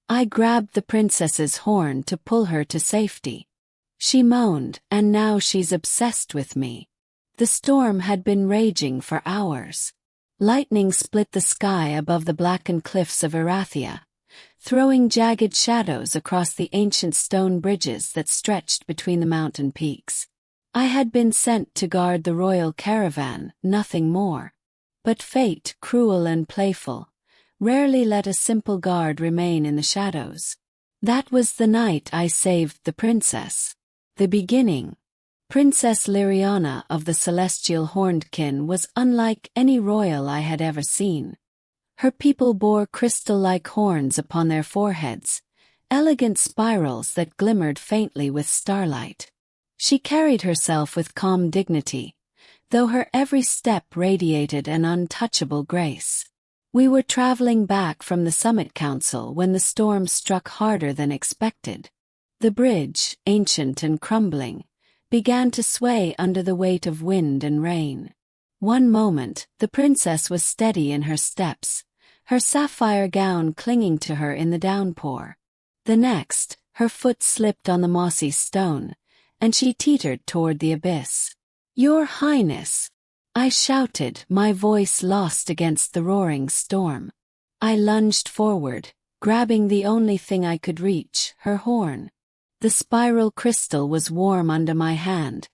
I grabbed the princess's horn to pull her to safety. She moaned, and now she's obsessed with me. The storm had been raging for hours. Lightning split the sky above the blackened cliffs of Erathia, throwing jagged shadows across the ancient stone bridges that stretched between the mountain peaks. I had been sent to guard the royal caravan, nothing more. But fate, cruel and playful, rarely let a simple guard remain in the shadows. That was the night I saved the princess. The beginning. Princess Lyriana of the celestial Hornedkin was unlike any royal I had ever seen. Her people bore crystal-like horns upon their foreheads, elegant spirals that glimmered faintly with starlight. She carried herself with calm dignity, though her every step radiated an untouchable grace. We were traveling back from the summit council when the storm struck harder than expected. The bridge, ancient and crumbling, began to sway under the weight of wind and rain. One moment, the princess was steady in her steps, her sapphire gown clinging to her in the downpour. The next, her foot slipped on the mossy stone, and she teetered toward the abyss. "Your Highness!" I shouted, my voice lost against the roaring storm. I lunged forward, grabbing the only thing I could reach, her horn. The spiral crystal was warm under my hand,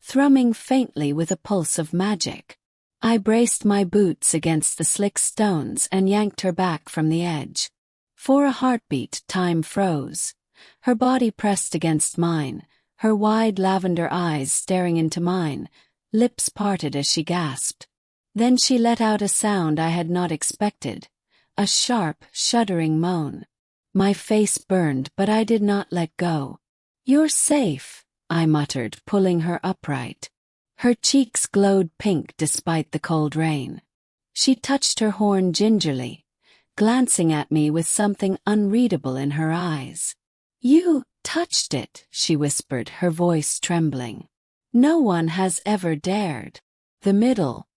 thrumming faintly with a pulse of magic. I braced my boots against the slick stones and yanked her back from the edge. For a heartbeat, time froze. Her body pressed against mine, her wide lavender eyes staring into mine, lips parted as she gasped. Then she let out a sound I had not expected, a sharp, shuddering moan. My face burned, but I did not let go. "You're safe," I muttered, pulling her upright. Her cheeks glowed pink despite the cold rain. She touched her horn gingerly, glancing at me with something unreadable in her eyes. "You touched it," she whispered, her voice trembling. "No one has ever dared." The middle.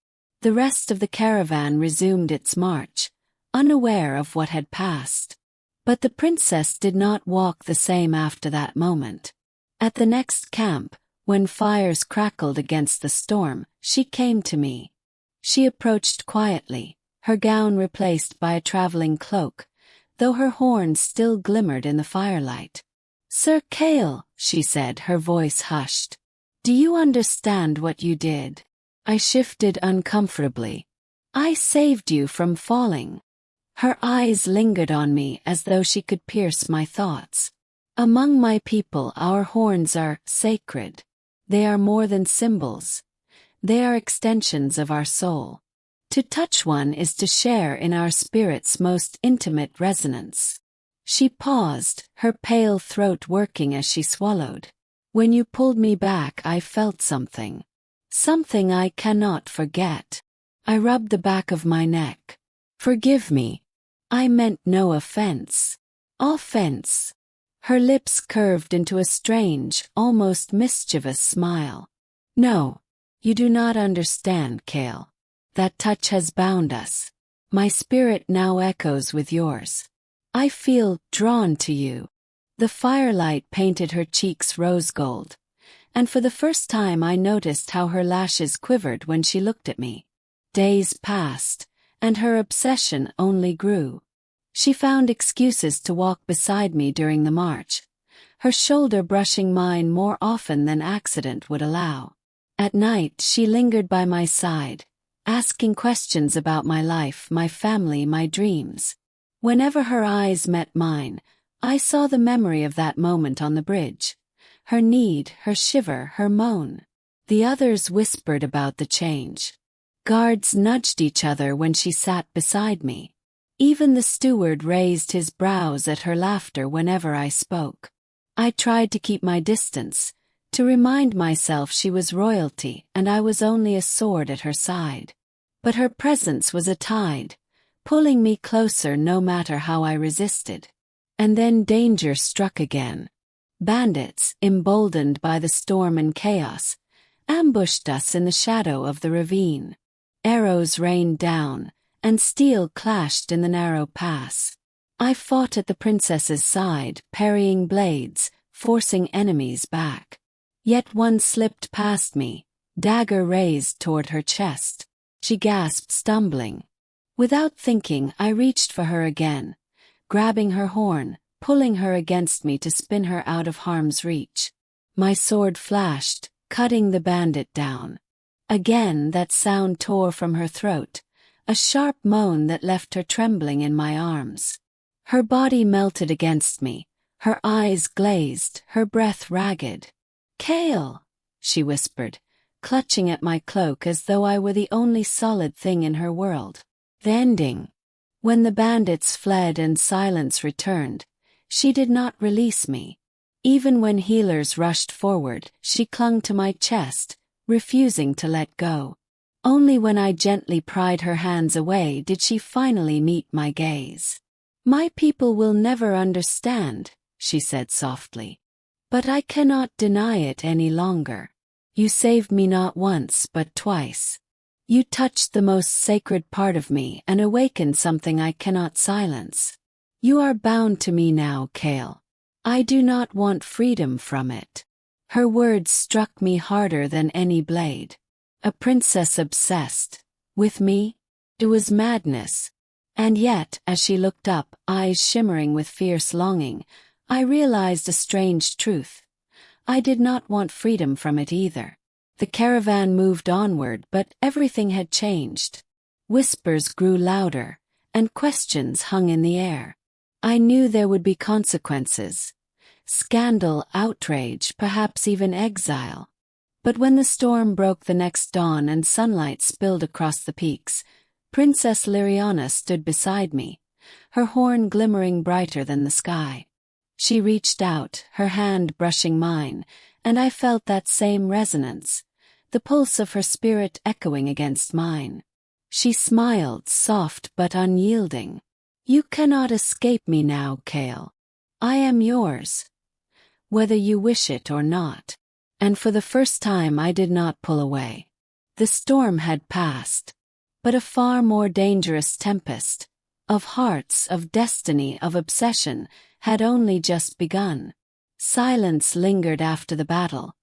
The rest of the caravan resumed its march, unaware of what had passed. But the princess did not walk the same after that moment. At the next camp, when fires crackled against the storm, she came to me. She approached quietly, her gown replaced by a traveling cloak, though her horn still glimmered in the firelight. "Sir Kale," she said, her voice hushed. "Do you understand what you did?" I shifted uncomfortably. "I saved you from falling." Her eyes lingered on me as though she could pierce my thoughts. "Among my people, our horns are sacred. They are more than symbols. They are extensions of our soul. To touch one is to share in our spirit's most intimate resonance." She paused, her pale throat working as she swallowed. "When you pulled me back, I felt something. Something I cannot forget." I rubbed the back of my neck. "Forgive me. I meant no offense." "Offense?" Her lips curved into a strange, almost mischievous smile. "No, you do not understand, Kale. That touch has bound us. My spirit now echoes with yours. I feel drawn to you." The firelight painted her cheeks rose gold, and for the first time I noticed how her lashes quivered when she looked at me. Days passed, and her obsession only grew. She found excuses to walk beside me during the march, her shoulder brushing mine more often than accident would allow. At night she lingered by my side, asking questions about my life, my family, my dreams. Whenever her eyes met mine, I saw the memory of that moment on the bridge. Her need, her shiver, her moan. The others whispered about the change. Guards nudged each other when she sat beside me. Even the steward raised his brows at her laughter whenever I spoke. I tried to keep my distance, to remind myself she was royalty and I was only a sword at her side. But her presence was a tide, pulling me closer no matter how I resisted. And then danger struck again. Bandits, emboldened by the storm and chaos, ambushed us in the shadow of the ravine. Arrows rained down, and steel clashed in the narrow pass. I fought at the princess's side, parrying blades, forcing enemies back. Yet one slipped past me, dagger raised toward her chest. She gasped, stumbling. Without thinking, I reached for her again, grabbing her horn, pulling her against me to spin her out of harm's reach. My sword flashed, cutting the bandit down. Again that sound tore from her throat, a sharp moan that left her trembling in my arms. Her body melted against me, her eyes glazed, her breath ragged. "Kale," she whispered, clutching at my cloak as though I were the only solid thing in her world. The ending. When the bandits fled and silence returned, she did not release me. Even when healers rushed forward, she clung to my chest, refusing to let go. Only when I gently pried her hands away did she finally meet my gaze. "My people will never understand," she said softly. "But I cannot deny it any longer. You saved me not once but twice. You touched the most sacred part of me and awakened something I cannot silence. You are bound to me now, Kale. I do not want freedom from it." Her words struck me harder than any blade. A princess obsessed with me? It was madness. And yet, as she looked up, eyes shimmering with fierce longing, I realized a strange truth. I did not want freedom from it either. The caravan moved onward, but everything had changed. Whispers grew louder, and questions hung in the air. I knew there would be consequences. Scandal, outrage, perhaps even exile. But when the storm broke the next dawn and sunlight spilled across the peaks, Princess Lyriana stood beside me, her horn glimmering brighter than the sky. She reached out, her hand brushing mine, and I felt that same resonance, the pulse of her spirit echoing against mine. She smiled, soft but unyielding. "You cannot escape me now, Kale. I am yours, whether you wish it or not." And for the first time I did not pull away. The storm had passed, but a far more dangerous tempest, of hearts, of destiny, of obsession, had only just begun. Silence lingered after the battle,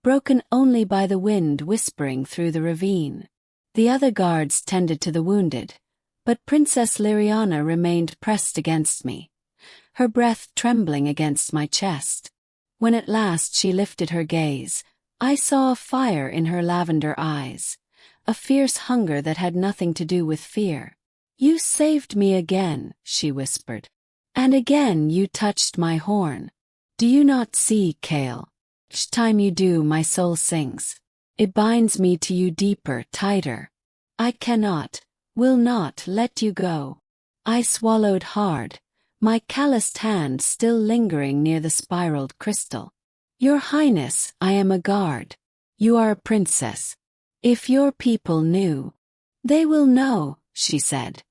broken only by the wind whispering through the ravine. The other guards tended to the wounded, but Princess Lyriana remained pressed against me, her breath trembling against my chest. When at last she lifted her gaze, I saw a fire in her lavender eyes, a fierce hunger that had nothing to do with fear. "You saved me again," she whispered. "And again you touched my horn. Do you not see, Kale? Each time you do, my soul sings. It binds me to you deeper, tighter. I cannot, will not let you go." I swallowed hard, my calloused hand still lingering near the spiraled crystal. "Your Highness, I am a guard. You are a princess. If your people knew—" "They will know," she said,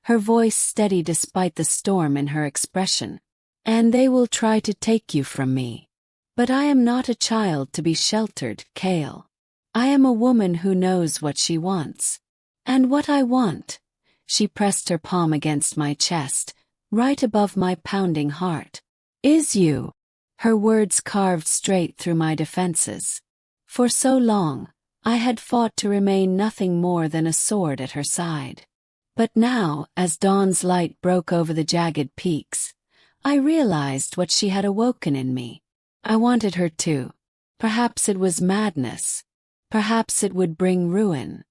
her voice steady despite the storm in her expression. "And they will try to take you from me. But I am not a child to be sheltered, Kale. I am a woman who knows what she wants. And what I want," she pressed her palm against my chest, right above my pounding heart, "is you." Her words carved straight through my defenses. For so long, I had fought to remain nothing more than a sword at her side. But now, as dawn's light broke over the jagged peaks, I realized what she had awoken in me. I wanted her too. Perhaps it was madness. Perhaps it would bring ruin.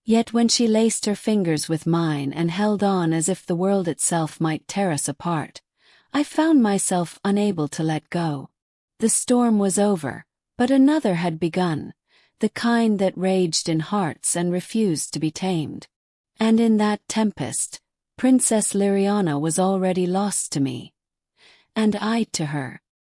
Yet when she laced her fingers with mine and held on as if the world itself might tear us apart, I found myself unable to let go. The storm was over, but another had begun, the kind that raged in hearts and refused to be tamed. And in that tempest, Princess Lyriana was already lost to me. And I to her.